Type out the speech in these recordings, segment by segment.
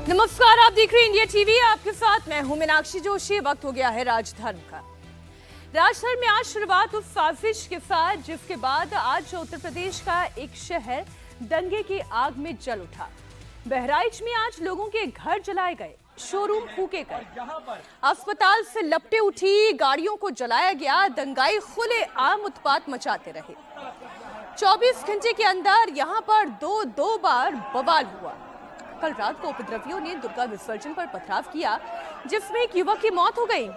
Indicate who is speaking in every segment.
Speaker 1: नमस्कार, आप देख रहे हैं इंडिया टीवी। आपके साथ मैं हूं मीनाक्षी जोशी। वक्त हो गया है राजधर्म का। राजधर्म में आज शुरुआत उस साजिश के साथ जिसके बाद आज उत्तर प्रदेश का एक शहर दंगे की आग में जल उठा। बहराइच में आज लोगों के घर जलाए गए, शोरूम फूके गए, अस्पताल से लपटे उठी गाड़ियों को जलाया गया। दंगाई खुले आम उत्पात मचाते रहे। 24 घंटे के अंदर यहां पर दो बार बवाल हुआ। कल रात को उपद्रवियों ने दुर्गा विसर्जन पर पथराव किया, जिसमें एक युवक की मौत हो गई।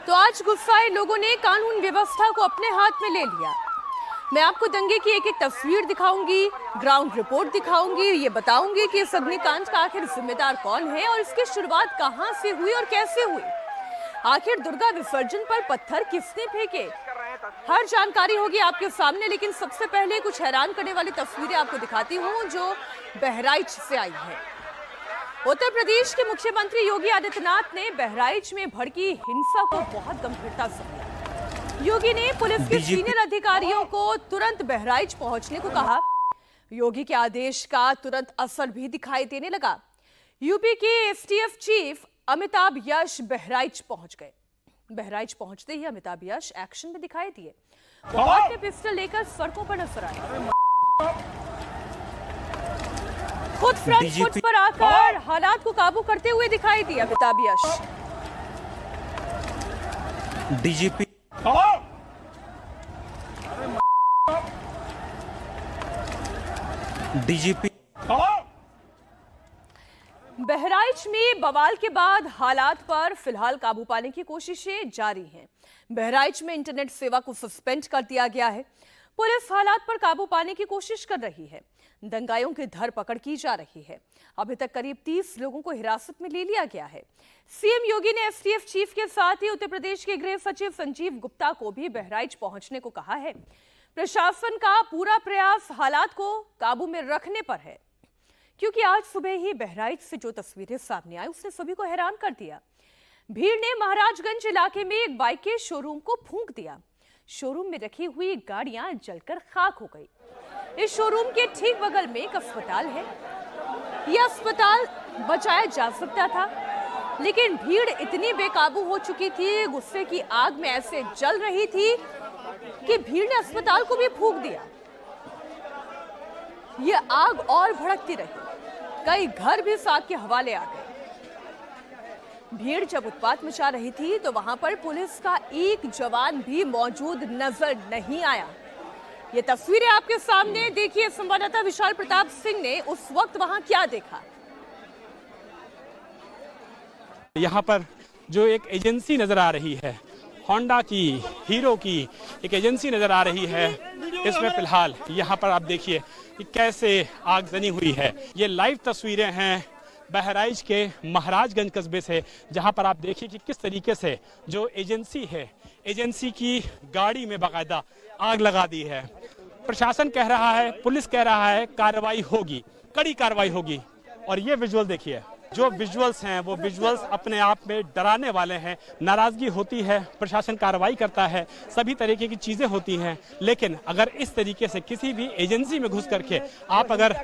Speaker 1: तो आज गुस्साए लोगों ने कानून व्यवस्था को अपने हाथ में ले लिया। मैं आपको दंगे की एक एक तस्वीर दिखाऊंगी, ग्राउंड रिपोर्ट दिखाऊंगी, ये बताऊंगी कि इस अग्निकांड का आखिर जिम्मेदार कौन है और इसकी शुरुआत कहां से हुई और कैसे हुई। आखिर दुर्गा विसर्जन पर पत्थर किसने फेंके, हर जानकारी होगी आपके सामने। लेकिन सबसे पहले कुछ हैरान करने वाली तस्वीरें आपको दिखाती हूं जो बहराइच से आई है। उत्तर प्रदेश के मुख्यमंत्री योगी आदित्यनाथ ने बहराइच में भड़की हिंसा को बहुत गंभीरता से लिया। योगी ने पुलिस के सीनियर अधिकारियों को तुरंत बहराइच पहुंचने को कहा। योगी के आदेश का तुरंत असर भी दिखाई देने लगा। यूपी के एसटीएफ चीफ अमिताभ यश बहराइच पहुंच गए। बहराइच पहुंचते ही अमिताभ यश एक्शन में दिखाई दिए। बहुत ने पिस्टल लेकर सड़कों पर नजर आए। खुद फ्रंट फुट पर आकर हालात को काबू करते हुए दिखाई दिए अमिताभ यश।
Speaker 2: डीजीपी
Speaker 1: बहराइच में बवाल के बाद हालात पर फिलहाल काबू पाने की कोशिशें जारी हैं। बहराइच में इंटरनेट सेवा को सस्पेंड कर दिया गया है। पुलिस हालात पर काबू पाने की कोशिश कर रही है। दंगाइयों की धरपकड़ की जा रही है। अभी तक करीब 30 लोगों को हिरासत में ले लिया गया है। सीएम योगी ने एसटीएफ चीफ के साथ ही उत्तर प्रदेश के गृह सचिव संजीव गुप्ता को भी बहराइच पहुंचने को कहा है। प्रशासन का पूरा प्रयास हालात को काबू में रखने पर है, क्योंकि आज सुबह ही बहराइच से जो तस्वीरें सामने आई उसने सभी को हैरान कर दिया। भीड़ ने महाराजगंज इलाके में एक बाइक के शोरूम को फूंक दिया। शोरूम में रखी हुई गाड़ियां जलकर खाक हो गई। इस शोरूम के ठीक बगल में एक अस्पताल है। यह अस्पताल बचाया जा सकता था, लेकिन भीड़ इतनी बेकाबू हो चुकी थी, गुस्से की आग में ऐसे जल रही थी कि भीड़ ने अस्पताल को भी फूंक दिया। यह आग और भड़कती रही। कई घर भी आग के हवाले आ गए। भीड़ जब उत्पात मचा रही थी तो वहां पर पुलिस का एक जवान भी मौजूद नजर नहीं आया। ये तस्वीरें आपके सामने देखिए। संवाददाता विशाल प्रताप सिंह ने उस वक्त वहां क्या देखा।
Speaker 2: यहाँ पर जो एक एजेंसी नजर आ रही है, होंडा की, हीरो की एक एजेंसी नजर आ रही है। इसमें फिलहाल यहाँ पर आप देखिए कि कैसे आगजनी हुई है। ये लाइव तस्वीरें हैं बहराइच के महाराजगंज कस्बे से, जहाँ पर आप देखिए कि किस तरीके से जो एजेंसी है, एजेंसी की गाड़ी में बाकायदा आग लगा दी है। प्रशासन कह रहा है, पुलिस कह रहा है कार्रवाई होगी, कड़ी कार्रवाई होगी। और ये विजुअल देखिए, जो विजुअल्स हैं वो विजुअल्स अपने आप में डराने वाले हैं। नाराजगी होती है, प्रशासन कार्रवाई करता है, सभी तरीके की चीजें होती हैं, लेकिन अगर इस तरीके से किसी भी एजेंसी में घुस करके आप अगर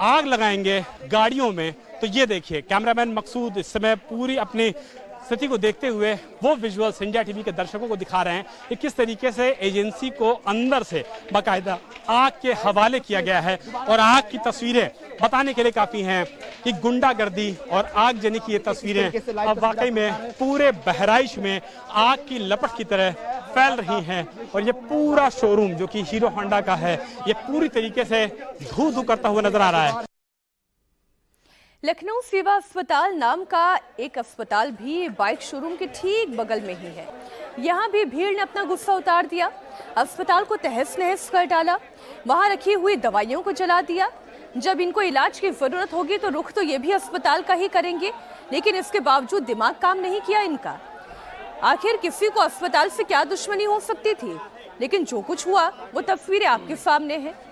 Speaker 2: आग लगाएंगे गाड़ियों में, तो ये देखिए कैमरामैन मकसूद इस समय पूरी अपनी स्थिति को देखते हुए वो विजुअल्स इंडिया टीवी के दर्शकों को दिखा रहे हैं कि किस तरीके से एजेंसी को अंदर से बाकायदा आग के हवाले किया गया है। और आग की तस्वीरें बताने के लिए काफी हैं कि गुंडागर्दी और आगजनी की ये तस्वीरें अब वाकई में पूरे बहराइच में आग की लपट की तरह फैल रही हैं। और ये पूरा शोरूम जो कि हीरो होंडा का है, ये पूरी तरीके से धू धू करता हुआ नजर आ रहा है।
Speaker 1: लखनऊ सेवा अस्पताल नाम का एक अस्पताल भी बाइक शोरूम के ठीक बगल में ही है। यहाँ भी भीड़ ने अपना गुस्सा उतार दिया। अस्पताल को तहस नहस कर डाला। वहाँ रखी हुई दवाइयों को जला दिया। जब इनको इलाज की जरूरत होगी तो रुख तो ये भी अस्पताल का ही करेंगे, लेकिन इसके बावजूद दिमाग काम नहीं किया इनका। आखिर किसी को अस्पताल से क्या दुश्मनी हो सकती थी, लेकिन जो कुछ हुआ वो तस्वीरें आपके सामने है।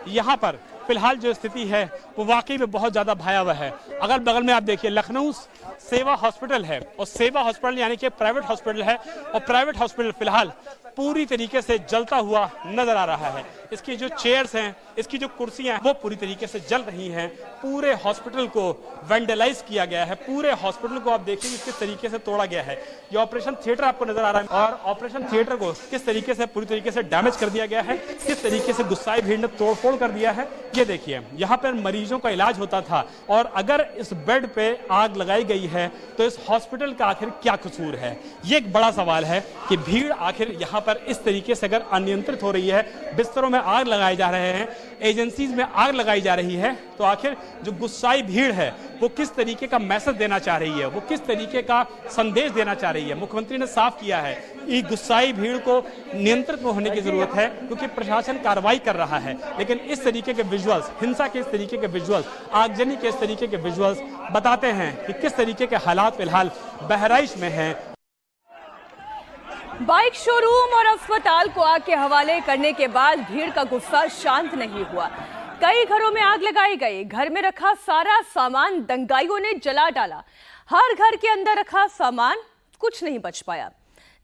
Speaker 2: यहाँ पर फिलहाल जो स्थिति है वो वाकई में बहुत ज़्यादा भयावह है। अगल बगल में आप देखिए लखनऊ सेवा हॉस्पिटल है और सेवा हॉस्पिटल यानी कि प्राइवेट हॉस्पिटल है और प्राइवेट हॉस्पिटल फिलहाल पूरी तरीके से जलता हुआ नजर आ रहा है। इसकी जो चेयर्स हैं, इसकी जो कुर्सियां हैं वो पूरी तरीके से जल रही हैं। पूरे हॉस्पिटल को वेंडलाइज किया गया है। पूरे हॉस्पिटल को आप देखिए किस तरीके से तोड़ा गया है। ये ऑपरेशन थिएटर आपको नजर आ रहा है और ऑपरेशन थिएटर को किस तरीके से पूरी तरीके से डैमेज कर दिया गया है, किस तरीके से गुस्साई भीड़ ने तोड़फोड़ कर दिया है। ये देखिए यहाँ पर मरीजों का इलाज होता था और अगर इस बेड पे आग लगाई गई है तो इस हॉस्पिटल का आखिर क्या कसूर है। ये एक बड़ा सवाल है कि भीड़ आखिर यहाँ पर इस तरीके से अगर अनियंत्रित हो रही है, बिस्तरों में आग लगाए जा रहे हैं, एजेंसीज में आग लगाई जा रही है, तो आखिर जो गुस्साई भीड़ है वो किस तरीके का मैसेज देना चाह रही है, वो किस तरीके का संदेश देना चाह रही है। मुख्यमंत्री ने साफ किया है कि गुस्साई भीड़ को नियंत्रित होने की जरूरत है क्योंकि प्रशासन कार्रवाई कर रहा है। लेकिन इस तरीके के विजुअल्स, हिंसा के इस तरीके के विजुअल्स, आगजनी के इस तरीके के विजुअल्स बताते हैं कि किस तरीके के हालात फिलहाल बहराइच में हैं।
Speaker 1: बाइक शोरूम और अस्पताल को आग के हवाले करने के बाद भीड़ का गुस्सा शांत नहीं हुआ। कई घरों में आग लगाई गई। घर में रखा सारा सामान दंगाइयों ने जला डाला। हर घर के अंदर रखा सामान कुछ नहीं बच पाया।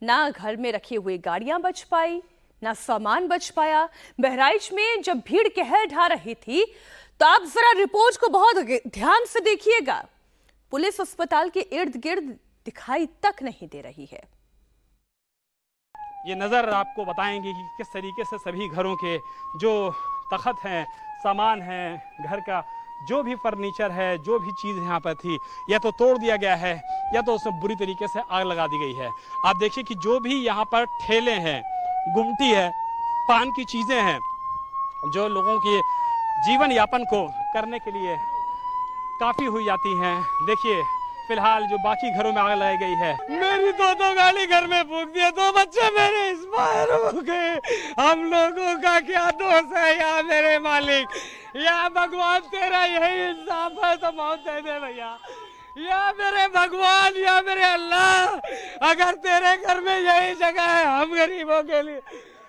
Speaker 1: ना घर में रखी हुई गाड़ियां बच पाई, ना सामान बच पाया। बहराइच में जब भीड़ कहर ढा रही थी तो आप जरा रिपोर्ट को बहुत ध्यान से देखिएगा। पुलिस अस्पताल के इर्द गिर्द दिखाई तक नहीं दे रही है।
Speaker 2: ये नज़र आपको बताएंगे कि किस तरीके से सभी घरों के जो तखत हैं, सामान है, घर का जो भी फर्नीचर है, जो भी चीज़ यहाँ पर थी, या तो तोड़ दिया गया है या तो उसमें बुरी तरीके से आग लगा दी गई है। आप देखिए कि जो भी यहाँ पर ठेले हैं, गुमटी है, पान की चीज़ें हैं, जो लोगों के जीवन यापन को करने के लिए काफ़ी हुई जाती हैं। देखिए फिलहाल जो बाकी घरों में आग लगाई गई है।
Speaker 3: मेरी दो गाड़ी घर में फूंक दिया, 2 बच्चे मेरे एक्सपायर हो गए। हम लोगों का क्या दोष है या मेरे मालिक, या भगवान तेरा यही इंसाफ है तो मौत दे दे भैया। या मेरे भगवान, या मेरे अल्लाह, अगर तेरे घर में यही जगह है हम गरीबों के लिए,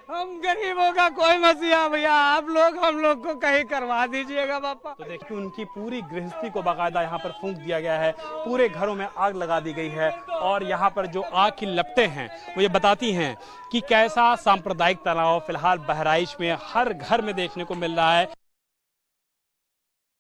Speaker 3: हम गरीबों का कोई मसीहा भैया, आप लोग हम लोग को कहीं करवा दीजिएगा पापा।
Speaker 2: तो देखिए उनकी पूरी गृहस्थी को बाकायदा यहाँ पर फूंक दिया गया है। पूरे घरों में आग लगा दी गई है और यहाँ पर जो आग की लपटें हैं वो ये बताती हैं कि कैसा सांप्रदायिक तनाव फिलहाल बहराइच में हर घर में देखने को मिल रहा है।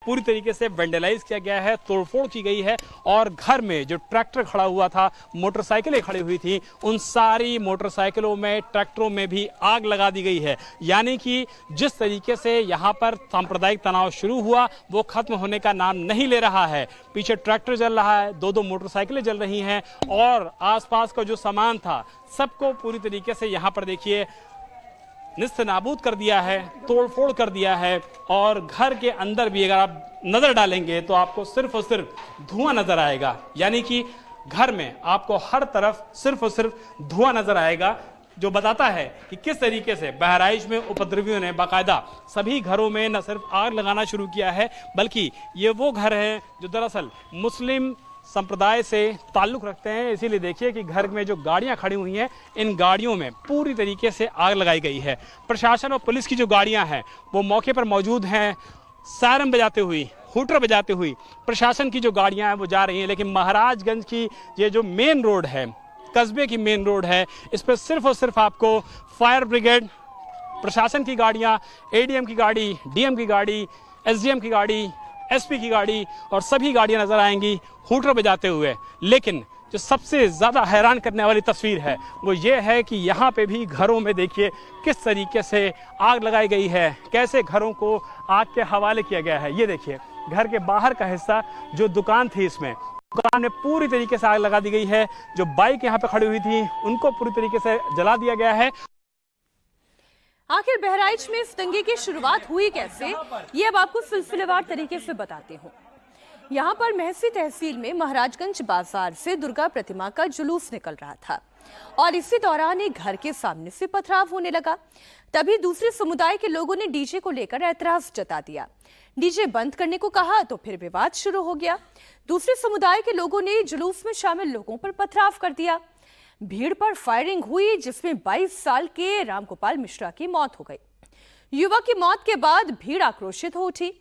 Speaker 2: पूरी तरीके से वेंडलाइज किया गया है, तोड़फोड़ की गई है और घर में जो ट्रैक्टर खड़ा हुआ था, मोटरसाइकिलें खड़ी हुई थी, उन सारी मोटरसाइकिलों में, ट्रैक्टरों में भी आग लगा दी गई है। यानी कि जिस तरीके से यहाँ पर सांप्रदायिक तनाव शुरू हुआ वो खत्म होने का नाम नहीं ले रहा है। पीछे ट्रैक्टर जल रहा है, 2-2 मोटरसाइकिलें जल रही हैं और आसपास का जो सामान था सबको पूरी तरीके से यहाँ पर देखिए निस्त नाबूद कर दिया है, तोड़फोड़ कर दिया है। और घर के अंदर भी अगर आप नजर डालेंगे तो आपको सिर्फ और सिर्फ धुआं नजर आएगा। यानी कि घर में आपको हर तरफ सिर्फ और सिर्फ धुआं नजर आएगा, जो बताता है कि किस तरीके से बहराइच में उपद्रवियों ने बाकायदा सभी घरों में न सिर्फ आग लगाना शुरू किया है, बल्कि ये वो घर हैं जो दरअसल मुस्लिम संप्रदाय से ताल्लुक रखते हैं। इसीलिए देखिए कि घर में जो गाड़ियां खड़ी हुई हैं, इन गाड़ियों में पूरी तरीके से आग लगाई गई है। प्रशासन और पुलिस की जो गाड़ियां हैं वो मौके पर मौजूद हैं, सायरन बजाते हुई, हूटर बजाते हुई प्रशासन की जो गाड़ियां हैं वो जा रही हैं। लेकिन महाराजगंज की ये जो मेन रोड है, कस्बे की मेन रोड है, इस पर सिर्फ और सिर्फ आपको फायर ब्रिगेड, प्रशासन की गाड़ियां, एडीएम की गाड़ी, डीएम की गाड़ी, एसडीएम की गाड़ी, एसपी की गाड़ी और सभी गाड़ियां नजर आएंगी हूटर बजाते हुए। लेकिन जो सबसे ज्यादा हैरान करने वाली तस्वीर है वो ये है कि यहाँ पे भी घरों में देखिए किस तरीके से आग लगाई गई है, कैसे घरों को आग के हवाले किया गया है। ये देखिए घर के बाहर का हिस्सा, जो दुकान थी, इसमें दुकान में पूरी तरीके से आग लगा दी गई है। जो बाइक यहाँ पे खड़ी हुई थी उनको पूरी तरीके से जला दिया गया है।
Speaker 1: आखिर बहराइच में इस दंगे की शुरुआत हुई कैसे, ये अब आपको सिलसिलेवार तरीके से बताती हूँ। यहाँ पर महसी तहसील में महाराजगंज बाजार से दुर्गा प्रतिमा का जुलूस निकल रहा था और इसी दौरान एक घर के सामने से पथराव होने लगा। तभी दूसरे समुदाय के लोगों ने डीजे को लेकर एतराज जता दिया। डीजे बंद करने को कहा तो फिर विवाद शुरू हो गया। दूसरे समुदाय के लोगों ने जुलूस में शामिल लोगों पर पथराव कर दिया। भीड़ पर फायरिंग हुई जिसमें 22 साल के रामगोपाल मिश्रा की मौत हो गई। युवक की मौत के बाद भीड़ आक्रोशित हो उठी।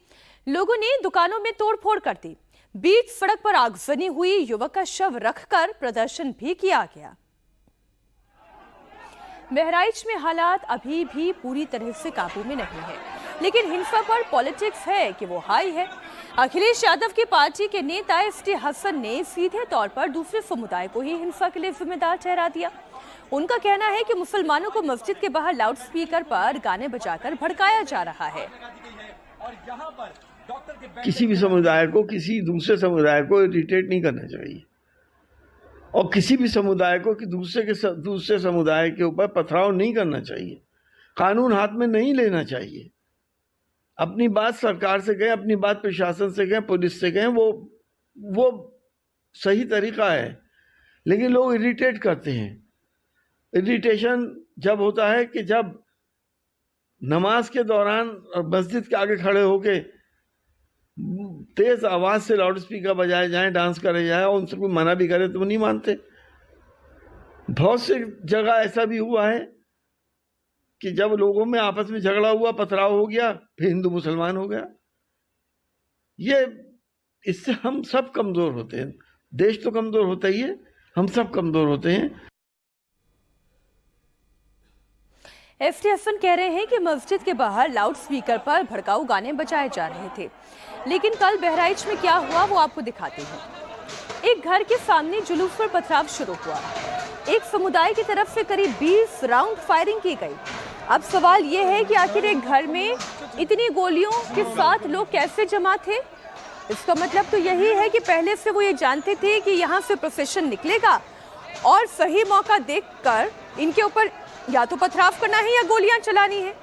Speaker 1: लोगों ने दुकानों में तोड़फोड़ कर दी। बीच सड़क पर आगजनी हुई, युवक का शव रखकर प्रदर्शन भी किया गया। बहराइच में हालात अभी भी पूरी तरह से काबू में नहीं है, लेकिन हिंसा पर पॉलिटिक्स है कि वो हाई है। अखिलेश यादव की पार्टी के नेता एसटी हसन ने सीधे तौर पर दूसरे समुदाय को ही हिंसा के लिए जिम्मेदार ठहरा दिया। उनका कहना है कि मुसलमानों को मस्जिद के बाहर लाउडस्पीकर पर गाने बजाकर भड़काया जा रहा है।
Speaker 4: किसी भी समुदाय को किसी दूसरे समुदाय को इरिटेट नहीं करना चाहिए और किसी भी समुदाय को कि दूसरे समुदाय के ऊपर पथराव नहीं करना चाहिए। कानून हाथ में नहीं लेना चाहिए। अपनी बात सरकार से कहें, अपनी बात प्रशासन से कहें, पुलिस से कहें, वो सही तरीका है। लेकिन लोग इरिटेट करते हैं। इरिटेशन जब होता है कि जब नमाज के दौरान और मस्जिद के आगे खड़े होके तेज आवाज से लाउड स्पीकर बजाए जाएं, डांस करे जाए और उनसे कोई मना भी करे तो वो नहीं मानते। बहुत सी जगह ऐसा भी हुआ है कि जब लोगों में आपस में झगड़ा हुआ, पथराव हो गया, फिर हिंदू मुसलमान हो गया। इससे हम सब कमजोर होते हैं। देश तो कमजोर होता ही है, हम सब कमजोर होते हैं।
Speaker 1: एसटी हसन कह रहे हैं कि मस्जिद के बाहर लाउड स्पीकर पर भड़काऊ गाने बजाए जा रहे थे, लेकिन कल बहराइच में क्या हुआ वो आपको दिखाते हैं। एक घर के सामने जुलूस पर पथराव शुरू हुआ। एक समुदाय की तरफ से करीब 20 राउंड फायरिंग की गई। अब सवाल ये है कि आखिर एक घर में इतनी गोलियों के साथ लोग कैसे जमा थे। इसका मतलब तो यही है कि पहले से वो ये जानते थे कि यहाँ से प्रोसेशन निकलेगा और सही मौका देखकर इनके ऊपर या तो पथराव करना है या गोलियां चलानी है।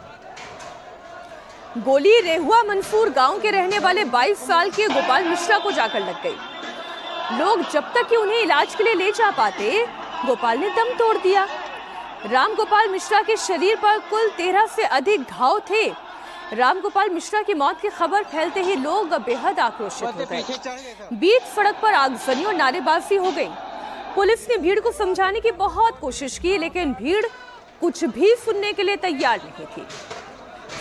Speaker 1: गोली रेहुआ मंसूर गांव के रहने वाले 22 साल के गोपाल मिश्रा को जाकर लग गई। लोग जब तक कि उन्हें इलाज के लिए ले जा पाते, गोपाल ने दम तोड़ दिया। राम गोपाल मिश्रा के शरीर पर कुल 13 से अधिक घाव थे। राम गोपाल मिश्रा की मौत की खबर फैलते ही लोग बेहद आक्रोशित हो गए। बीच सड़क पर आगजनी और नारेबाजी हो गई। पुलिस ने भीड़ को समझाने की बहुत कोशिश की, लेकिन भीड़ कुछ भी सुनने के लिए तैयार नहीं थी।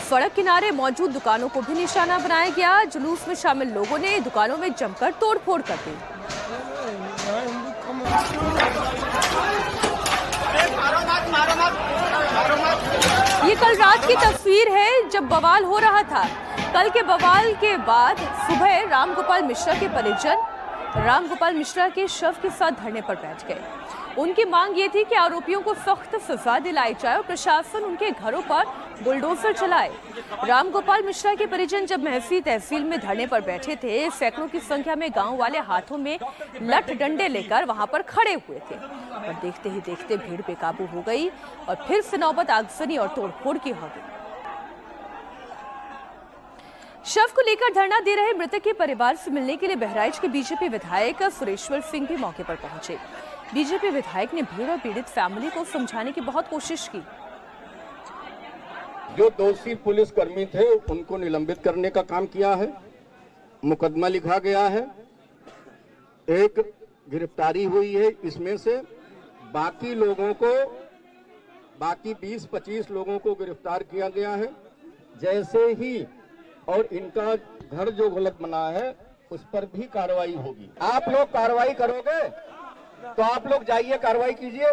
Speaker 1: सड़क किनारे मौजूद दुकानों को भी निशाना बनाया गया। जुलूस में शामिल लोगों ने दुकानों में जमकर तोड़फोड़ कर दी। ये कल रात की तस्वीर है जब बवाल हो रहा था। कल के बवाल के बाद सुबह रामगोपाल मिश्रा के परिजन रामगोपाल मिश्रा के शव के साथ धरने पर बैठ गए। उनकी मांग ये थी कि आरोपियों को सख्त सजा दिलाई जाए और प्रशासन उनके घरों पर बुलडोजर चलाए। रामगोपाल मिश्रा के परिजन जब महसी तहसील में धरने पर बैठे थे, सैकड़ों की संख्या में गांव वाले हाथों में लठ डंडे लेकर वहां पर खड़े हुए थे और देखते ही देखते भीड़ बेकाबू हो गई और फिर से नौबत आगजनी और तोड़फोड़ की हो गई। शव को लेकर धरना दे रहे मृतक के परिवार से मिलने के लिए बहराइच के बीजेपी विधायक सुरेश्वर सिंह भी मौके पर पहुंचे। बीजेपी विधायक ने भीड़ और पीड़ित फैमिली को समझाने की बहुत कोशिश की।
Speaker 5: जो दोषी पुलिसकर्मी थे उनको निलंबित करने का काम किया है, मुकदमा लिखा गया है, एक गिरफ्तारी हुई है। इसमें से बाकी लोगों को, बाकी 20-25 लोगों को गिरफ्तार किया गया है। जैसे ही और इनका घर जो गलत बना है उस पर भी कार्रवाई होगी। आप लोग कार्रवाई करोगे तो आप लोग जाइए कार्रवाई कीजिए,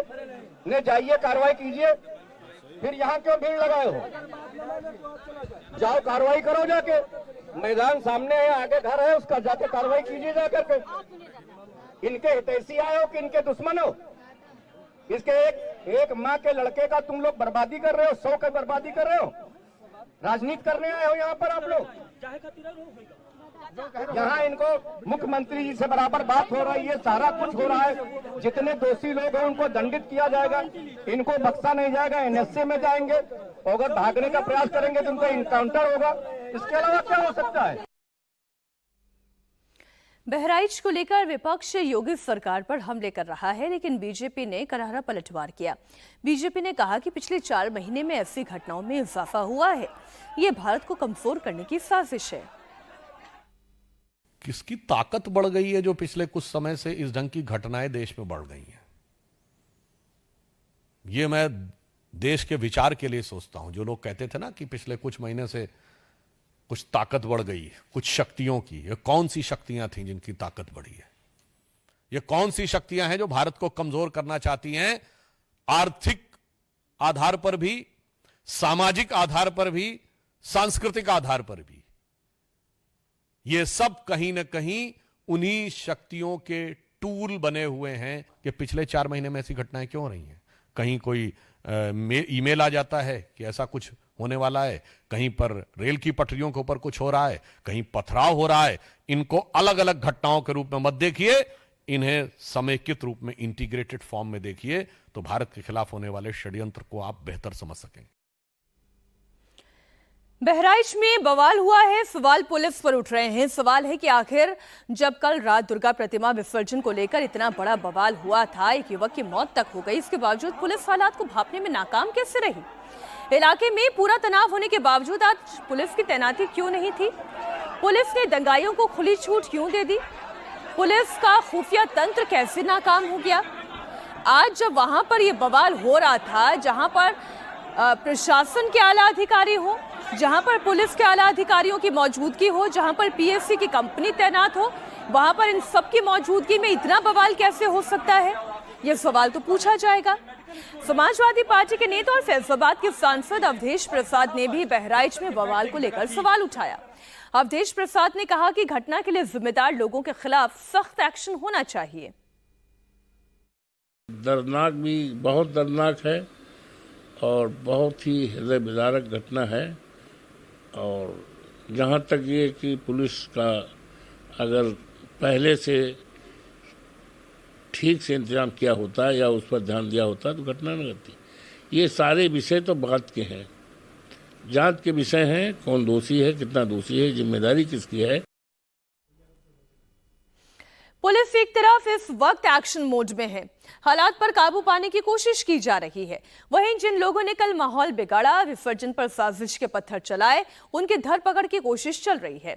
Speaker 5: न जाइए कार्रवाई कीजिए, फिर यहाँ क्यों भीड़ लगाए हो? जाओ कार्रवाई करो, जाके मैदान सामने है, आगे घर है उसका, जाके कार्रवाई कीजिए जाकर के। इनके हितैषी आए हो कि इनके दुश्मन हो? इसके एक माँ के लड़के का तुम लोग बर्बादी कर रहे हो, 100 की बर्बादी कर रहे हो। राजनीति करने आए हो यहाँ पर आप लोग। यहाँ इनको मुख्यमंत्री जी से बराबर बात हो रही है, सारा कुछ हो रहा है। जितने दोषी लोग हैं उनको दंडित किया जाएगा, इनको बख्शा नहीं जाएगा। एनएसए में जाएंगे, अगर भागने का प्रयास करेंगे तो उनको इनकाउंटर होगा। इसके अलावा क्या हो सकता है?
Speaker 1: बहराइच को लेकर विपक्ष योगी सरकार पर हमले कर रहा है, लेकिन बीजेपी ने करारा पलटवार किया। बीजेपी ने कहा कि पिछले 4 महीने में ऐसी घटनाओं में इजाफा हुआ है। ये भारत को कमजोर करने की साजिश है।
Speaker 6: किसकी ताकत बढ़ गई है जो पिछले कुछ समय से इस ढंग की घटनाएं देश में बढ़ गई हैं? ये मैं देश के विचार के लिए सोचता हूं। जो लोग कहते थे ना कि पिछले कुछ महीने से कुछ ताकत बढ़ गई, कुछ शक्तियों की। ये कौन सी शक्तियां थीं जिनकी ताकत बढ़ी है? ये कौन सी शक्तियां हैं जो भारत को कमजोर करना चाहती हैं? आर्थिक आधार पर भी, सामाजिक आधार पर भी, सांस्कृतिक आधार पर भी। ये सब कहीं ना कहीं उन्हीं शक्तियों के टूल बने हुए हैं कि पिछले 4 महीने में ऐसी घटनाएं क्यों रही हैं। कहीं कोई ईमेल आ जाता है कि ऐसा कुछ होने वाला है, कहीं पर रेल की पटरियों के ऊपर कुछ हो रहा है, कहीं पथराव हो रहा है। इनको अलग अलग घटनाओं के रूप में मत देखिए, इन्हें समेकित रूप में, इंटीग्रेटेड फॉर्म में देखिए, तो भारत के खिलाफ होने वाले षड्यंत्र को आप बेहतर समझ सकेंगे।
Speaker 1: बहराइच में बवाल हुआ है, सवाल पुलिस पर उठ रहे हैं। सवाल है कि आखिर जब कल रात दुर्गा प्रतिमा विसर्जन को लेकर इतना बड़ा बवाल हुआ था, एक युवक की मौत तक हो गई, इसके बावजूद पुलिस हालात को भांपने में नाकाम कैसे रही? इलाके में पूरा तनाव होने के बावजूद आज पुलिस की तैनाती क्यों नहीं थी? पुलिस ने दंगाइयों को खुली छूट क्यों दे दी? पुलिस का खुफिया तंत्र कैसे नाकाम हो गया? आज जब वहां पर यह बवाल हो रहा था, जहां पर प्रशासन के आला अधिकारी हो, जहां पर पुलिस के आला अधिकारियों की मौजूदगी हो, जहां पर पीएससी की कंपनी तैनात हो, वहां पर इन सबकी मौजूदगी में इतना बवाल कैसे हो सकता है? यह सवाल तो पूछा जाएगा। समाजवादी पार्टी के नेता और फैसलाबाद के सांसद अवधेश प्रसाद ने भी बहराइच में बवाल को लेकर सवाल उठाया। अवधेश प्रसाद ने कहा कि घटना के लिए जिम्मेदार लोगों के खिलाफ सख्त एक्शन होना चाहिए।
Speaker 7: दर्दनाक भी, बहुत दर्दनाक है और बहुत ही हृदय विदारक घटना है। और जहाँ तक ये कि पुलिस का अगर पहले से ठीक से इंतजाम किया होता या उस पर ध्यान दिया होता तो घटना न घटती। ये सारे विषय तो बात के हैं, जांच के विषय हैं। कौन दोषी है, कितना दोषी है, जिम्मेदारी किसकी है।
Speaker 1: पुलिस एक तरफ इस वक्त एक्शन मोड में है, हालात पर काबू पाने की कोशिश की जा रही है। वहीं जिन लोगों ने कल माहौल बिगाड़ा, विसर्जन पर साजिश के पत्थर चलाए, उनकी धरपकड़ की कोशिश चल रही है।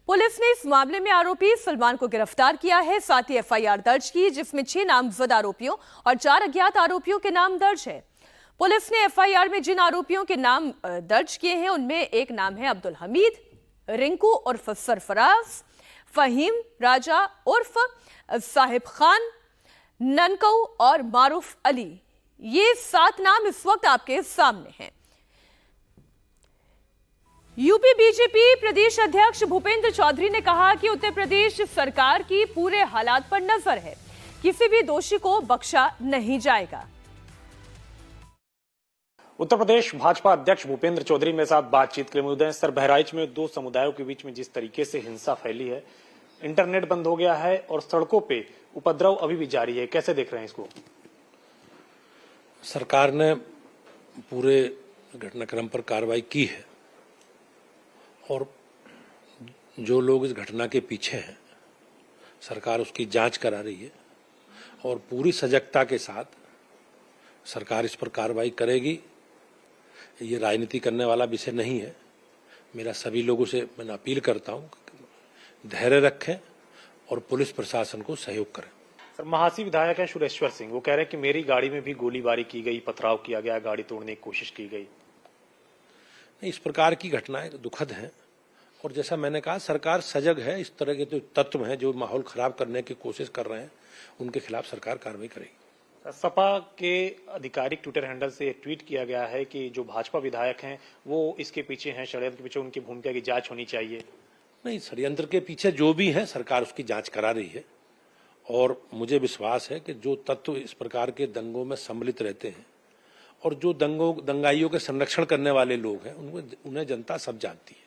Speaker 1: पुलिस ने इस मामले में आरोपी सलमान को गिरफ्तार किया है, साथ ही एफआईआर दर्ज की, जिसमें 6 नामजद आरोपियों और 4 अज्ञात आरोपियों के नाम दर्ज है। पुलिस ने एफआईआर में जिन आरोपियों के नाम दर्ज किए हैं, उनमें एक नाम है अब्दुल हमीद, रिंकू उर्फ सरफराज, फहीम राजा उर्फ साहिब खान, ननकऊ और मारूफ अली। ये 7 नाम इस वक्त आपके सामने हैं। यूपी बीजेपी प्रदेश अध्यक्ष भूपेंद्र चौधरी ने कहा कि उत्तर प्रदेश सरकार की पूरे हालात पर नजर है, किसी भी दोषी को बख्शा नहीं जाएगा।
Speaker 8: उत्तर प्रदेश भाजपा अध्यक्ष भूपेंद्र चौधरी मेरे साथ बातचीत के लिए मौजूद हैं। सर, बहराइच में 2 समुदायों के बीच में जिस तरीके से हिंसा फैली है, इंटरनेट बंद हो गया है और सड़कों पे उपद्रव अभी भी जारी है, कैसे देख रहे हैं इसको?
Speaker 9: सरकार ने पूरे घटनाक्रम पर कार्रवाई की है और जो लोग इस घटना के पीछे हैं, सरकार उसकी जांच करा रही है और पूरी सजगता के साथ सरकार इस पर कार्रवाई करेगी। ये राजनीति करने वाला विषय नहीं है। मेरा सभी लोगों से मैं अपील करता हूं, धैर्य रखें और पुलिस प्रशासन को सहयोग करें।
Speaker 8: सर, महासी विधायक हैं सुरेश्वर सिंह, वो कह रहे हैं कि मेरी गाड़ी में भी गोलीबारी की गई, पथराव किया गया, गाड़ी तोड़ने की कोशिश की गई।
Speaker 9: इस प्रकार की घटनाएं दुखद हैं और जैसा मैंने कहा, सरकार सजग है। इस तरह के जो तत्व हैं जो माहौल खराब करने की कोशिश कर रहे हैं, उनके खिलाफ सरकार कार्रवाई करेगी।
Speaker 8: सपा के आधिकारिक ट्विटर हैंडल से ट्वीट किया गया है कि जो भाजपा विधायक हैं वो इसके पीछे हैं, षड्यंत्र के पीछे, उनकी भूमिका की जांच होनी चाहिए।
Speaker 9: नहीं, षड्यंत्र के पीछे जो भी है सरकार उसकी जांच करा रही है और मुझे विश्वास है कि जो तत्व इस प्रकार के दंगों में सम्मिलित रहते हैं और जो दंगाइयों के संरक्षण करने वाले लोग हैं, उन्हें जनता सब जानती है।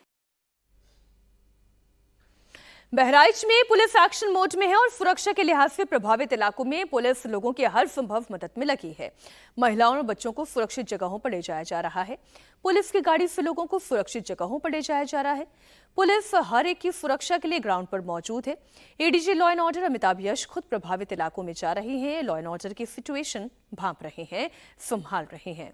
Speaker 1: बहराइच में पुलिस एक्शन मोड में है और सुरक्षा के लिहाज से प्रभावित इलाकों में पुलिस लोगों की हर संभव मदद में लगी है। महिलाओं और बच्चों को सुरक्षित जगहों पर ले जाया जा रहा है। पुलिस की गाड़ी से लोगों को सुरक्षित जगहों पर ले जाया जा रहा है। पुलिस हर एक की सुरक्षा के लिए ग्राउंड पर मौजूद है। ADG law and order Amitabh Yash खुद प्रभावित इलाकों में जा रही हैं, लॉ एंड ऑर्डर की सिचुएशन भांप रहे हैं, संभाल रहे हैं।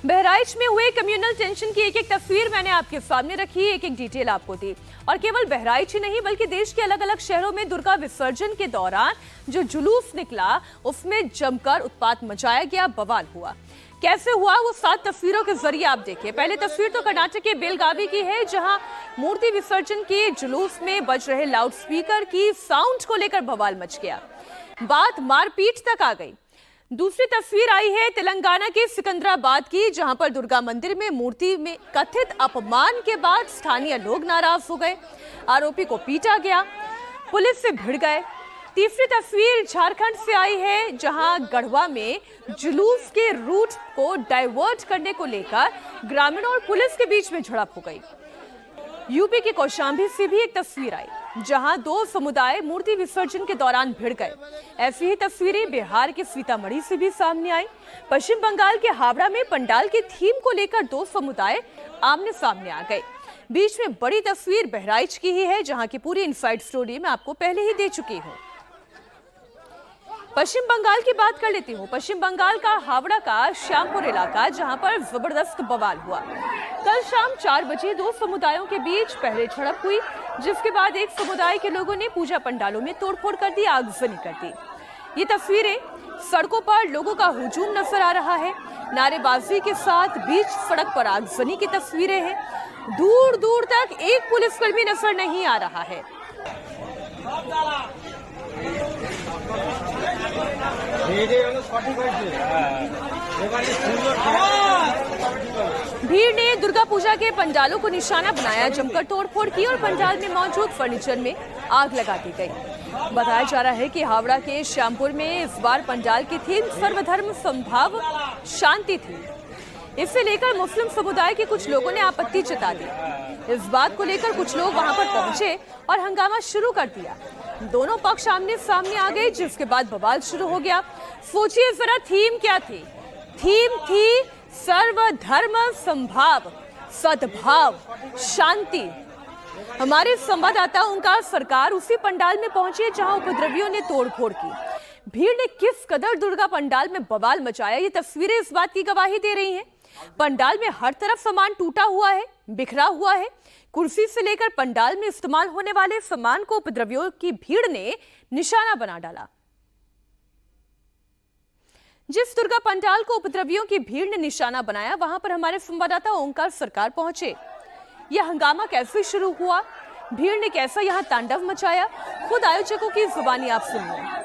Speaker 1: बहराइच में हुए कम्युनल टेंशन की एक एक तस्वीर मैंने आपके सामने रखी, एक एक डिटेल आपको दी। और केवल बहराइच ही नहीं बल्कि देश के अलग अलग शहरों में दुर्गा विसर्जन के दौरान जो जुलूस निकला उसमें जमकर उत्पात मचाया गया, बवाल हुआ। कैसे हुआ वो 7 तस्वीरों के जरिए आप देखिए। पहले तस्वीर तो कर्नाटक के बेलगावी की है, जहां मूर्ति विसर्जन के जुलूस में बज रहे लाउडस्पीकर की साउंड को लेकर बवाल मच गया, बात मारपीट तक आ गई। दूसरी तस्वीर आई है तेलंगाना के सिकंदराबाद की, जहां पर दुर्गा मंदिर में मूर्ति में कथित अपमान के बाद स्थानीय लोग नाराज हो गए, आरोपी को पीटा गया, पुलिस से भिड़ गए। तीसरी तस्वीर झारखंड से आई है, जहां गढ़वा में जुलूस के रूट को डाइवर्ट करने को लेकर ग्रामीणों और पुलिस के बीच में झड़प हो गई। यूपी के कौशाम्बी से भी एक तस्वीर आई, जहां 2 समुदाय मूर्ति विसर्जन के दौरान भिड़ गए। ऐसी ही तस्वीरें बिहार के सीतामढ़ी से भी सामने आई। पश्चिम बंगाल के हावड़ा में पंडाल की थीम को लेकर 2 समुदाय आमने सामने आ गए। बीच में बड़ी तस्वीर बहराइच की ही है, जहां की पूरी इनसाइड स्टोरी मैं आपको पहले ही दे चुकी हूं। पश्चिम बंगाल की बात कर लेती हूँ। पश्चिम बंगाल का हावड़ा का श्यामपुर इलाका, जहां पर जबरदस्त बवाल हुआ। कल शाम 4 बजे 2 समुदायों के बीच पहले झड़प हुई, जिसके बाद एक समुदाय के लोगों ने पूजा पंडालों में तोड़फोड़ कर दी, आगजनी कर दी। ये तस्वीरें सड़कों पर लोगों का हुजूम नजर आ रहा है, नारेबाजी के साथ बीच सड़क पर आगजनी की तस्वीरें हैं। दूर दूर तक एक पुलिसकर्मी नजर नहीं आ रहा है। भीड़ ने दुर्गा पूजा के पंडालों को निशाना बनाया, जमकर तोड़फोड़ की और पंडाल में मौजूद फर्नीचर में आग लगा दी गई। बताया जा रहा है कि हावड़ा के श्यामपुर में इस बार पंडाल की थीम सर्वधर्म संभाव शांति थी। इसे लेकर मुस्लिम समुदाय के कुछ लोगों ने आपत्ति जता दी। इस बात को लेकर कुछ लोग वहां पर पहुंचे और हंगामा शुरू कर दिया। दोनों पक्ष आमने सामने आ गए, जिसके बाद बवाल शुरू हो गया। सोचिए जरा, थीम क्या थी? थीम थी सर्वधर्म संभाव, सद्भाव, शांति। हमारे संवाददाता ओंकार सरकार उसी पंडाल में पहुंचे जहां उपद्रवियों ने तोड़फोड़ की। भीड़ ने किस कदर दुर्गा पंडाल में बवाल मचाया, ये तस्वीरें इस बात की गवाही दे रही हैं। पंडाल में हर तरफ सामान टूटा हुआ है, बिखरा हुआ है। कुर्सी से लेकर पंडाल में इस्तेमाल होने वाले सामान को उपद्रवियों की भीड़ ने निशाना बना डाला। जिस दुर्गा पंडाल को उपद्रवियों की भीड़ ने निशाना बनाया, वहां पर हमारे संवाददाता ओंकार सरकार पहुंचे। यह हंगामा कैसे शुरू हुआ, भीड़ ने कैसा यहां तांडव मचाया, खुद आयोजकों की जुबानी आप सुनिए।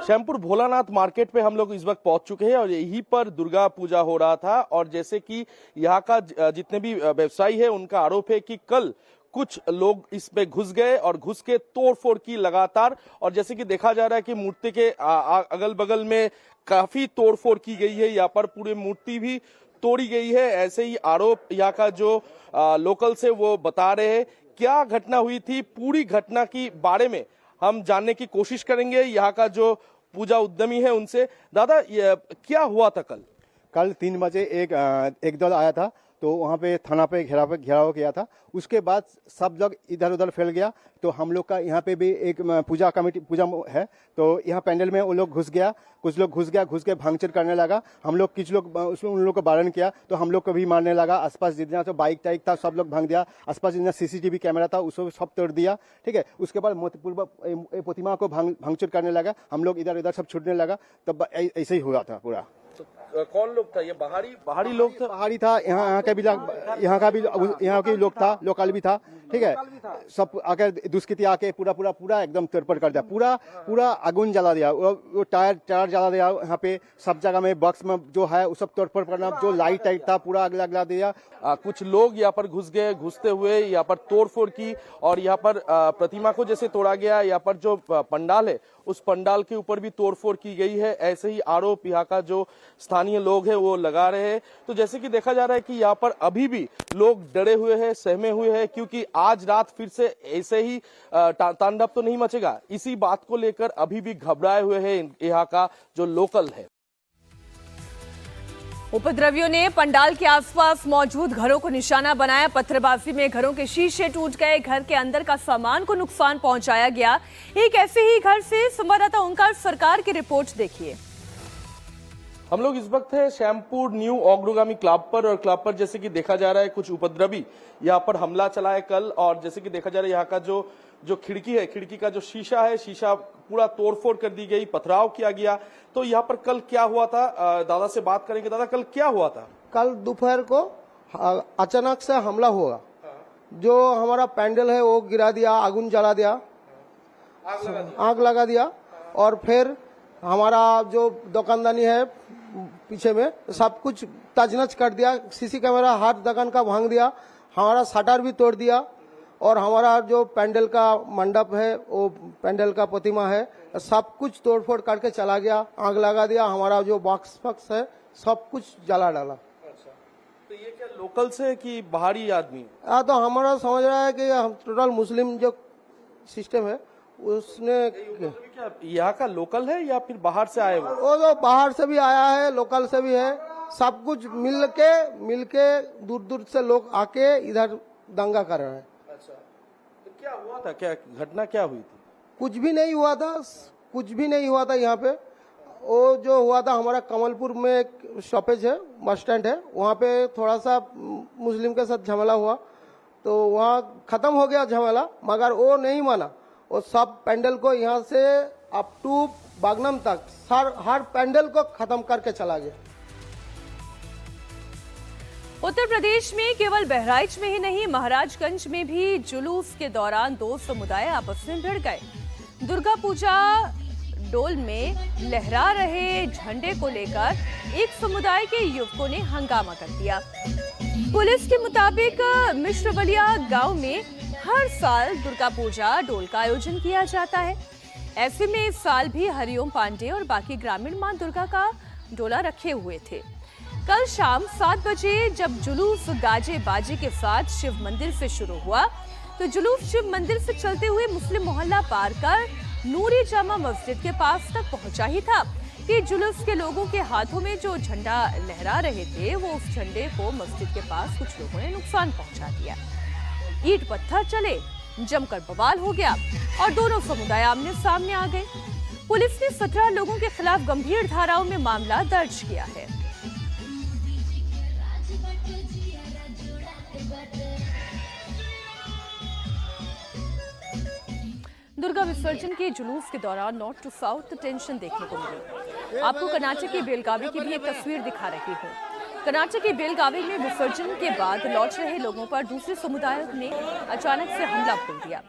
Speaker 10: श्यामपुर भोलानाथ मार्केट पे हम लोग इस वक्त पहुंच चुके हैं और यहीं पर दुर्गा पूजा हो रहा था। और जैसे कि यहाँ का जितने भी व्यवसायी है, उनका आरोप है कि कल कुछ लोग इस पे घुस गए और घुस के तोड़फोड़ की लगातार। और जैसे कि देखा जा रहा है कि मूर्ति के अगल बगल में काफी तोड़फोड़ की गई है, यहाँ पर पूरी मूर्ति भी तोड़ी गई है। ऐसे ही आरोप यहाँ का जो लोकल से वो बता रहे हैं। क्या घटना हुई थी, पूरी घटना की बारे में हम जानने की कोशिश करेंगे यहाँ का जो पूजा उद्यमी है उनसे। दादा, क्या हुआ था कल
Speaker 11: 3 बजे एक दल आया था, तो वहाँ पे थाना पे घेराव किया था। उसके बाद सब लोग इधर उधर फैल गया, तो हम लोग का यहाँ पे भी एक पूजा है, तो यहाँ पैंडल में वो लोग घुस गया, कुछ लोग घुस के भांगचोर करने लगा। हम लोग कुछ लोग उसमें उन लोग को बारण किया, तो हम लोग को भी मारने लगा। आसपास जितना तो बाइक टाइक था सब लोग भांग दिया, आसपास जितना CCTV कैमरा था उसको सब तोड़ दिया। ठीक है, उसके बाद मोतीपुर प्रतिमा को भांगचोर करने लगा, हम लोग इधर उधर सब छूटने लगा। तब ऐसे ही हुआ था पूरा।
Speaker 10: कौन लोग था ये? बाहरी लोग था?
Speaker 11: बाहरी था, यहाँ के लोग था, लोकल भी था। ठीक है, सब आकर दुष्कृति आके पूरा एकदम तोड़फोड़ कर दिया, पूरा आগুন जला दिया, वो टायर जला दिया। यहाँ पे सब जगह में बॉक्स में जो है वो सब तोड़फोड़ करना, जो लाइट टाइट था पूरा अगला दिया।
Speaker 10: कुछ लोग यहाँ पर घुस गए, घुसते हुए यहाँ पर तोड़फोड़ की और यहाँ पर प्रतिमा को जैसे तोड़ा गया, यहाँ पर जो पंडाल है उस पंडाल के ऊपर भी तोड़फोड़ की गई है। ऐसे ही आरोप यहाँ का जो स्थानीय लोग हैं वो लगा रहे हैं। तो जैसे कि देखा जा रहा है कि यहाँ पर अभी भी लोग डरे हुए हैं, सहमे हुए हैं, क्योंकि आज रात फिर से ऐसे ही तांडव तो नहीं मचेगा। इसी बात को लेकर अभी भी घबराए हुए हैं यहाँ का जो लोकल है।
Speaker 1: उपद्रवियों ने पंडाल के आसपास मौजूद घरों को निशाना बनाया। पत्थरबाजी में घरों के शीशे टूट गए, घर के अंदर का सामान को नुकसान पहुंचाया गया। एक ऐसे ही घर से संवाददाता ओंकार सरकार की रिपोर्ट देखिए।
Speaker 10: हम लोग इस वक्त है श्यामपुर न्यू अग्रगामी क्लब पर, और क्लब पर जैसे कि देखा जा रहा है कुछ उपद्रवी यहाँ पर हमला चला है कल, और जैसे कि देखा जा रहा है यहाँ का जो खिड़की है, खिड़की का जो शीशा है, शीशा पूरा तोड़फोड़ कर दी गई, पथराव किया गया। तो यहाँ पर कल क्या हुआ था, दादा से बात करेंगे। दादा, कल क्या हुआ था?
Speaker 12: कल दोपहर को अचानक से हमला हुआ, जो हमारा पैंडल है वो गिरा दिया, आগুন जला दिया, आग लगा दिया, और फिर हमारा जो दुकानदानी है पीछे में सब कुछ तजनज कर दिया। सीसी कैमरा हर दुकान का भांग दिया, हमारा शटर भी तोड़ दिया, और हमारा जो पैंडल का मंडप है, वो पैंडल का प्रतिमा है, सब कुछ तोड़फोड़ करके चला गया, आग लगा दिया। हमारा जो बॉक्स फक्स है सब कुछ जला डाला।
Speaker 10: तो ये क्या लोकल से कि बाहरी आदमी?
Speaker 12: तो हमारा समझ रहा है कि हम टोटल मुस्लिम जो सिस्टम है उसने।
Speaker 10: क्या यहाँ का लोकल है या फिर बाहर से आए हुए?
Speaker 12: वो जो बाहर से भी आया है, लोकल से भी है, सब कुछ मिल के दूर दूर से लोग आके इधर दंगा कर रहे हैं।
Speaker 10: अच्छा, तो क्या हुआ था, क्या घटना क्या हुई थी?
Speaker 12: कुछ भी नहीं हुआ था, कुछ भी नहीं हुआ था। यहाँ पे वो जो हुआ था, हमारा कमलपुर में एक स्टॉपेज है, बस स्टैंड है, वहाँ पे थोड़ा सा मुस्लिम के साथ झमेला हुआ, तो वहाँ खत्म हो गया झमेला, मगर वो नहीं माना। वो सब पैंडल को यहाँ से अप टू बागनम तक हर पैंडल को खत्म करके चला गया।
Speaker 1: उत्तर प्रदेश में केवल बहराइच में ही नहीं, महाराजगंज में भी जुलूस के दौरान दो समुदाय आपस में भिड़ गए। दुर्गा पूजा डोल में लहरा रहे झंडे को लेकर एक समुदाय के युवकों ने हंगामा कर दिया। पुलिस के मुताबिक मिश्रवलिया गांव में हर साल दुर्गा पूजा डोल का आयोजन किया जाता है। ऐसे में इस साल भी हरिओम पांडे और बाकी ग्रामीण मां दुर्गा का डोला रखे हुए थे। कल शाम 7 बजे जब जुलूस गाजे बाजे के साथ शिव मंदिर से शुरू हुआ, तो जुलूस शिव मंदिर से चलते हुए मुस्लिम मोहल्ला पार कर नूरी जामा मस्जिद के पास तक पहुंचा ही था कि जुलूस के लोगों के हाथों में जो झंडा लहरा रहे थे, वो उस झंडे को मस्जिद के पास कुछ लोगों ने नुकसान पहुंचा दिया। ईंट पत्थर चले, जमकर बवाल हो गया और दोनों समुदाय आमने सामने आ गए। पुलिस ने 17 लोगों के खिलाफ गंभीर धाराओं में मामला दर्ज किया है। दुर्गा विसर्जन के जुलूस के दौरान नॉर्थ टू साउथ टेंशन देखने को मिली। आपको कर्नाटक के बेलगावी की भी एक तस्वीर दिखा रही हूँ। कर्नाटक के बेलगावी में विसर्जन के बाद लौट रहे लोगों पर दूसरे समुदाय ने अचानक से हमला बोल दिया।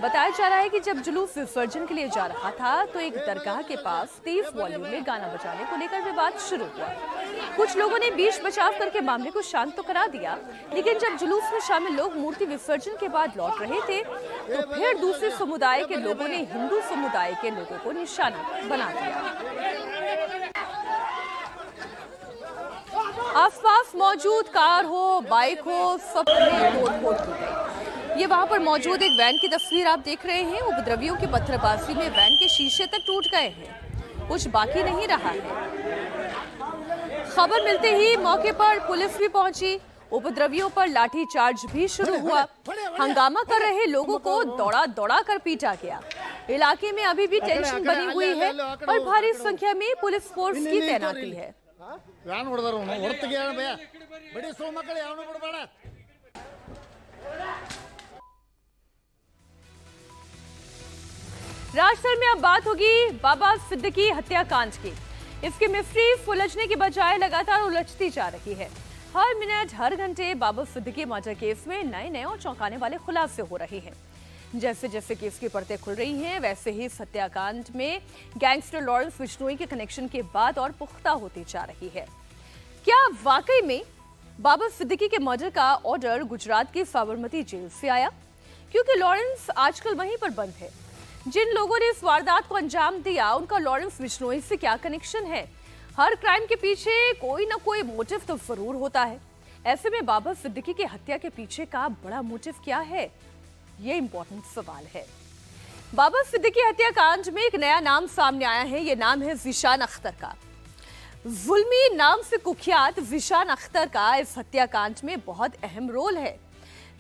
Speaker 1: बताया जा रहा है कि जब जुलूस विसर्जन के लिए जा रहा था, तो एक दरगाह के पास तेज वॉल्यूम में गाना बजाने को लेकर विवाद शुरू हुआ। कुछ लोगों ने बीच बचाव करके मामले को शांत तो करा दिया, लेकिन जब जुलूस में शामिल लोग मूर्ति विसर्जन के बाद लौट रहे थे, तो फिर दूसरे समुदाय के लोगों ने हिंदू समुदाय के लोगों को निशाना बना दिया। आसपास मौजूद कार हो, बाइक हो, सब में तोड़-फोड़ की गई। ये वहां पर मौजूद एक वैन की तस्वीर आप देख रहे हैं। उपद्रवियों की पत्थरबाजी में वैन के शीशे तक टूट गए हैं, कुछ बाकी नहीं रहा है। खबर मिलते ही मौके पर पुलिस भी पहुंची। उपद्रवियों पर लाठीचार्ज भी शुरू हुआ। हंगामा कर रहे लोगों को दौड़ा कर पीटा गया। इलाके में अभी भी टेंशन बनी हुई है और भारी संख्या में पुलिस फोर्स की तैनाती है। राजस्थान में अब बात होगी बाबा सिद्दीकी हत्याकांड की। इसकी मिस्ट्री सुलझने की बजाय लगातार उलझती जा रही है। हर मिनट हर घंटे बाबा सिद्दीकी मर्डर केस में नए और चौंकाने वाले खुलासे हो रहे हैं। जैसे जैसे केस की परतें खुल रही हैं, वैसे ही इस हत्याकांड में गैंगस्टर लॉरेंस बिश्नोई के कनेक्शन की बात और पुख्ता होती जा रही है। क्या वाकई में बाबा सिद्दीकी के मर्डर का ऑर्डर गुजरात की साबरमती जेल से आया? क्योंकि लॉरेंस आजकल वहीं पर बंद है। जिन लोगों ने इस वारदात को अंजाम दिया, उनका लॉरेंस बिश्नोई से क्या कनेक्शन है? हर क्राइम के पीछे कोई ना कोई मोटिव तो जरूर होता है। ऐसे में बाबा सिद्दीकी की हत्या के पीछे का बड़ा मोटिव क्या है, ये इंपॉर्टेंट सवाल है। बाबा सिद्दीकी हत्याकांड में एक नया नाम सामने आया है। ये नाम है ज़ीशान अख्तर का। जुल्मी नाम से कुख्यात ज़ीशान अख्तर का इस हत्याकांड में बहुत अहम रोल है।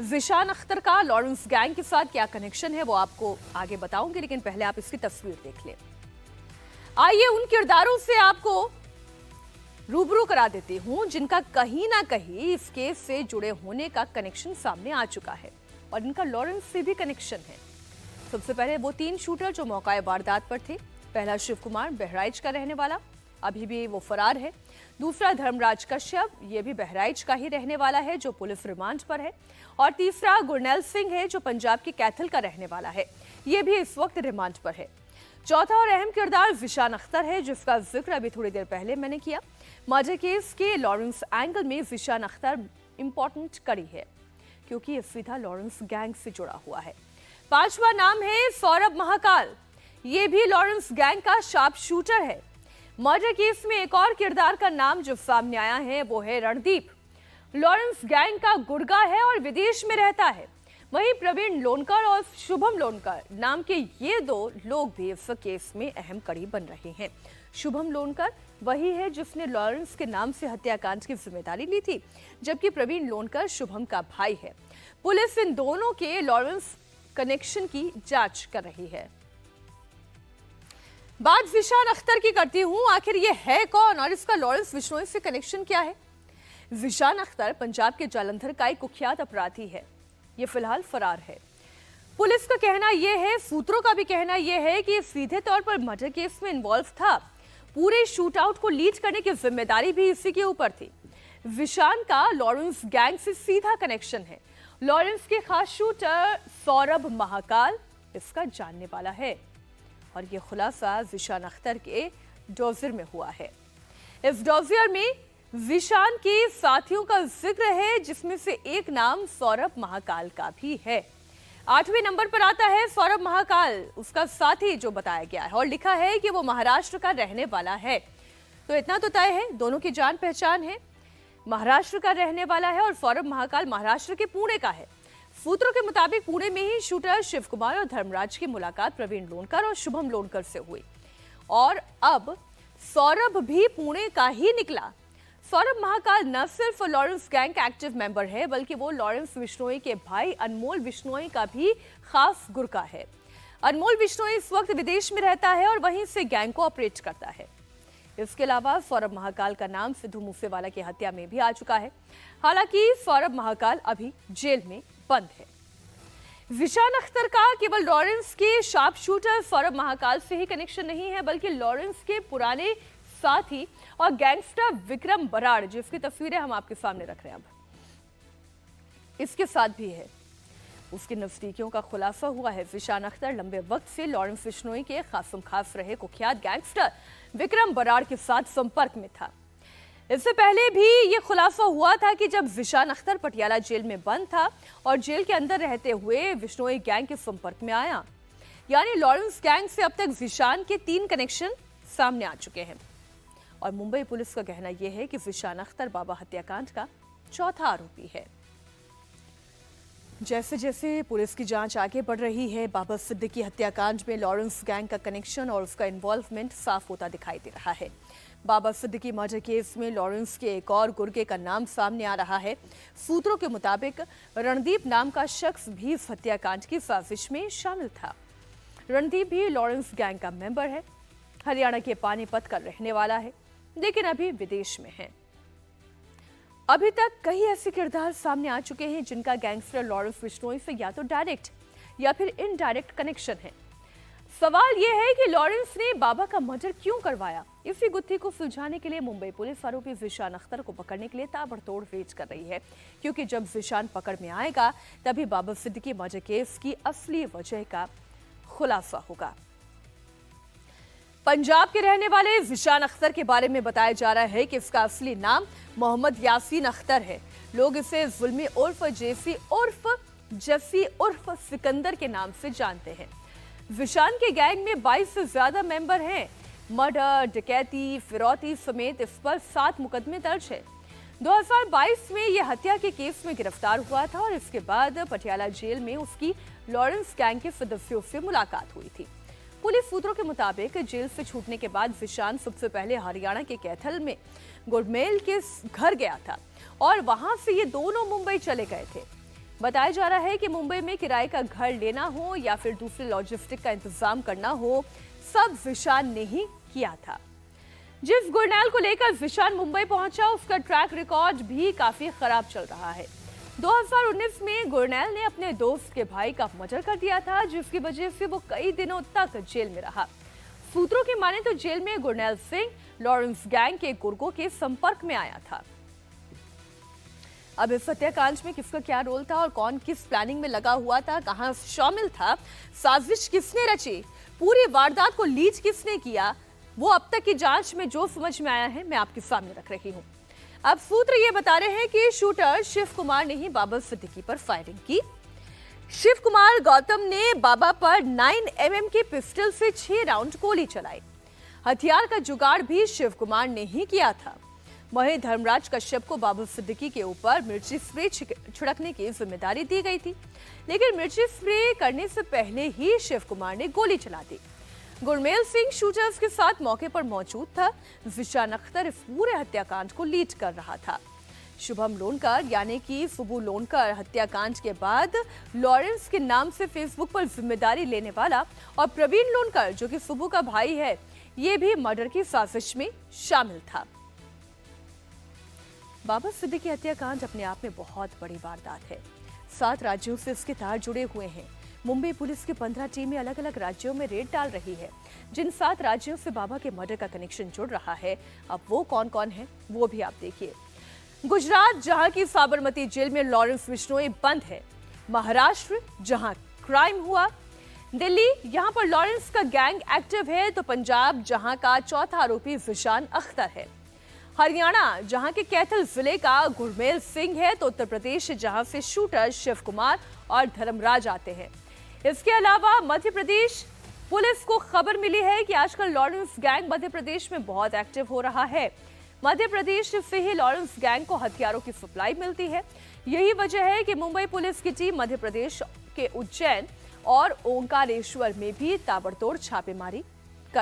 Speaker 1: ज़ीशान अख्तर का लॉरेंस गैंग के साथ क्या कनेक्शन है, वो आपको आगे बताऊंगी, लेकिन पहले आप इसकी तस्वीर देख लें। आइए उन किरदारों से आपको रूबरू करा देती हूं, जिनका कहीं ना कहीं इस केस से जुड़े होने का कनेक्शन सामने आ चुका है और इनका लॉरेंस से भी कनेक्शन है। सबसे पहले वो 3 शूटर जो मौका वारदात पर थे। पहला शिव कुमार, बहराइच का रहने वाला, अभी भी वो फरार है। दूसरा धर्मराज कश्यप, ये भी बहराइच का ही रहने वाला है, जो पुलिस रिमांड पर है। और तीसरा गुरनैल सिंह है, जो पंजाब के कैथल का रहने वाला है, ये भी इस वक्त रिमांड पर है। चौथा और अहम किरदार विशान अख्तर है, जिसका जिक्र अभी थोड़ी देर पहले मैंने किया। मर्डर केस के लॉरेंस एंगल में विशान अख्तर इंपॉर्टेंट कड़ी है, क्योंकि ये सीधा लॉरेंस गैंग से जुड़ा हुआ है। 5वां नाम है सौरभ महाकाल, ये भी लॉरेंस गैंग का शार्प शूटर है। मर्डर केस में एक और किरदार का नाम जो सामने आया है वो है रणदीप, लॉरेंस गैंग का गुर्गा है और विदेश में रहता है। वहीं प्रवीण लोनकर और शुभम लोनकर नाम के ये 2 लोग भी इस केस में अहम कड़ी बन रहे हैं। शुभम लोनकर वही है जिसने लॉरेंस के नाम से हत्याकांड की जिम्मेदारी ली थी, जबकि प्रवीण लोनकर शुभम का भाई है। पुलिस इन दोनों के लॉरेंस कनेक्शन की जांच कर रही है। बात विशान अख्तर की करती हूं, आखिर ये है कौन और इसका लॉरेंस बिश्नोई से कनेक्शन क्या है? विशान अख्तर पंजाब के जालंधर का एक कुख्यात अपराधी है। ये फिलहाल फरार है। पुलिस का कहना यह है, सूत्रों का भी कहना यह है कि सीधे तौर पर मर्डर केस में इन्वॉल्व था। पूरे शूट आउट को लीड करने की जिम्मेदारी भी इसी के ऊपर थी। विशान का लॉरेंस गैंग से सीधा कनेक्शन है। लॉरेंस के खास शूटर सौरभ महाकाल इसका जानने वाला है और यह खुलासा विशान अख्तर के डोजियर में हुआ है। इस डोजियर में विशान के साथियों का जिक्र है, जिसमें से एक नाम सौरभ महाकाल का भी है। 8वें नंबर पर आता है सौरभ महाकाल, उसका साथी जो बताया गया है, और लिखा है कि वो महाराष्ट्र का रहने वाला है। तो इतना तो तय है, दोनों की जान पहचान है। महाराष्ट्र का रहने वाला है और सौरभ महाकाल महाराष्ट्र के पुणे का है। सूत्रों के मुताबिक पुणे में ही शूटर शिव कुमार और धर्मराज की मुलाकात प्रवीण लोनकर और शुभम लोनकर से हुई और अब सौरभ भी पुणे का ही निकला। सौरभ महाकाल न सिर्फ लॉरेंस गैंग का एक्टिव मेंबर है, बल्कि वो लॉरेंस बिश्नोई के भाई अनमोल बिश्नोई का भी खास गुर्गा है। अनमोल बिश्नोई इस वक्त विदेश में रहता है और वहीं से गैंग को ऑपरेट करता है। इसके अलावा सौरभ महाकाल का नाम सिद्धू मूसेवाला की हत्या में भी आ चुका है। हालांकि सौरभ महाकाल अभी जेल में बंद है। विशान अख्तर का केवल लॉरेंस के शार्प शूटर सौरभ महाकाल से ही कनेक्शन नहीं है, बल्कि लॉरेंस के पुराने साथी और गैंगस्टर विक्रम बराड़, जिसकी तस्वीरें हम आपके सामने रख रहे हैं, अब इसके साथ भी है। उसके नजदीकियों का खुलासा हुआ है। विशान अख्तर लंबे वक्त से लॉरेंस बिश्नोई के खासम खास रहे कुख्यात गैंगस्टर विक्रम बराड़ के साथ संपर्क में था। इससे पहले भी यह खुलासा हुआ था कि जब विशान अख्तर पटियाला जेल में बंद था और जेल के अंदर रहते हुए बिश्नोई गैंग के संपर्क में आया, यानी लॉरेंस गैंग से अब तक विशान के 3 कनेक्शन सामने आ चुके हैं। और मुंबई पुलिस का कहना यह है कि विशान अख्तर बाबा हत्याकांड का चौथा आरोपी है। जैसे जैसे पुलिस की जांच आगे बढ़ रही है, बाबा सिद्दीकी हत्याकांड में लॉरेंस गैंग का कनेक्शन और उसका इन्वॉल्वमेंट साफ होता दिखाई दे रहा है। बाबा सिद्दीकी मर्डर केस में लॉरेंस के एक और गुर्गे का नाम सामने आ रहा है। सूत्रों के मुताबिक रणदीप नाम का शख्स भी इस हत्याकांड की साजिश में शामिल था। रणदीप भी लॉरेंस गैंग का मेंबर है। हरियाणा के पानीपत का रहने वाला है, लेकिन अभी विदेश में है। अभी तक कई ऐसे किरदार सामने आ चुके हैं जिनका गैंगस्टर लॉरेंस बिश्नोई से या तो डायरेक्ट या फिर इनडायरेक्ट कनेक्शन है। सवाल यह है कि लॉरेंस ने बाबा का मर्डर क्यों करवाया। इसी गुत्थी को सुलझाने के लिए मुंबई पुलिस आरोपी विशान अख्तर को पकड़ने के लिए ताबड़तोड़ रेड कर रही है, क्योंकि जब विशान पकड़ में आएगा तभी बाबा सिद्दीकी मर्डर केस की असली वजह का खुलासा होगा। पंजाब के रहने वाले विशान अख्तर के बारे में बताया जा रहा है कि इसका असली नाम मोहम्मद यासीन अख्तर है। लोग इसे जुल्मी उर्फ जेसी उर्फ जसी उर्फ सिकंदर के नाम से जानते हैं। विशान के गैंग में 22 से ज्यादा मेंबर हैं। मर्डर, डकैती, फिरौती समेत इस पर 7 मुकदमे दर्ज है। 2022 में यह हत्या के केस में गिरफ्तार हुआ था और इसके बाद पटियाला जेल में उसकी लॉरेंस गैंग के सदस्यों से मुलाकात हुई थी। पुलिस सूत्रों के मुताबिक जेल से छूटने के बाद विशान सबसे पहले हरियाणा के कैथल में गुरमेल के घर गया था और वहां से ये दोनों मुंबई चले गए थे। बताया जा रहा है कि मुंबई में किराए का घर लेना हो या फिर दूसरे लॉजिस्टिक का इंतजाम करना हो, सब विशान ने ही किया था। जिस गुरनैल को लेकर जिशान मुंबई पहुंचा, उसका ट्रैक रिकॉर्ड भी काफी खराब चल रहा है। 2019 में गुरनैल ने अपने दोस्त के भाई का मर्डर कर दिया था, जिसकी वजह से वो कई दिनों तक जेल में रहा। सूत्रों की माने तो जेल में गुरनैल सिंह लॉरेंस गैंग के गुर्गों के संपर्क में आया था। अब इस हत्याकांड में किसका क्या रोल था और कौन किस प्लानिंग में लगा हुआ था, कहां शामिल था, साजिश किसने रची, पूरी वारदात को लीड किसने किया, वो अब तक की जांच में जो समझ में आया है मैं आपके सामने रख रही हूं। अब सूत्र ये बता रहे हैं कि शूटर शिव कुमार ने ही बाबा सिद्दीकी पर फायरिंग की। शिव कुमार गौतम ने बाबा पर 9 mm की पिस्टल से 6 राउंड गोली चलाई। हथियार का जुगाड़ भी शिव कुमार ने ही किया था। वहीं धर्मराज कश्यप को बाबा सिद्दीकी के ऊपर मिर्ची स्प्रे छिड़कने की जिम्मेदारी दी गई थी, लेकिन मिर्ची स्प्रे करने से पहले ही शिव कुमार ने गोली चला दी। गुरमेल सिंह शूटर्स के साथ मौके पर मौजूद था। जिशान अख्तर इस पूरे हत्याकांड को लीड कर रहा था। शुभम लोनकर यानी कि सुबू लोनकर हत्याकांड के बाद लॉरेंस के नाम से फेसबुक पर जिम्मेदारी लेने वाला और प्रवीण लोनकर जो कि सुबू का भाई है, ये भी मर्डर की साजिश में शामिल था। बाबा सिद्दीकी हत्याकांड अपने आप में बहुत बड़ी वारदात है। 7 राज्यों से इसके तार जुड़े हुए हैं। मुंबई पुलिस की 15 टीमें अलग अलग राज्यों में रेड डाल रही है। जिन 7 राज्यों से बाबा के मर्डर का कनेक्शन जुड़ रहा है, अब वो कौन कौन है वो भी आप देखिए। गुजरात, जहां की साबरमती जेल में लॉरेंस बिश्नोई बंद है। महाराष्ट्र, जहां क्राइम हुआ। दिल्ली, यहां पर लॉरेंस का गैंग एक्टिव है। तो पंजाब, जहां का चौथा आरोपी जिशान अख्तर है। हरियाणा, जहां के कैथल जिले का गुरमेल सिंह है। तो उत्तर प्रदेश, जहां से शूटर शिव कुमार और धर्मराज आते हैं। इसके अलावा मध्य प्रदेश पुलिस को खबर मिली है कि आजकल लॉरेंस गैंग मध्य प्रदेश में बहुत एक्टिव हो रहा है। मध्य प्रदेश से ही लॉरेंस गैंग को हथियारों की सप्लाई मिलती है। यही वजह है कि मुंबई पुलिस की टीम मध्य प्रदेश के उज्जैन और ओंकारेश्वर में भी ताबड़तोड़ छापेमारी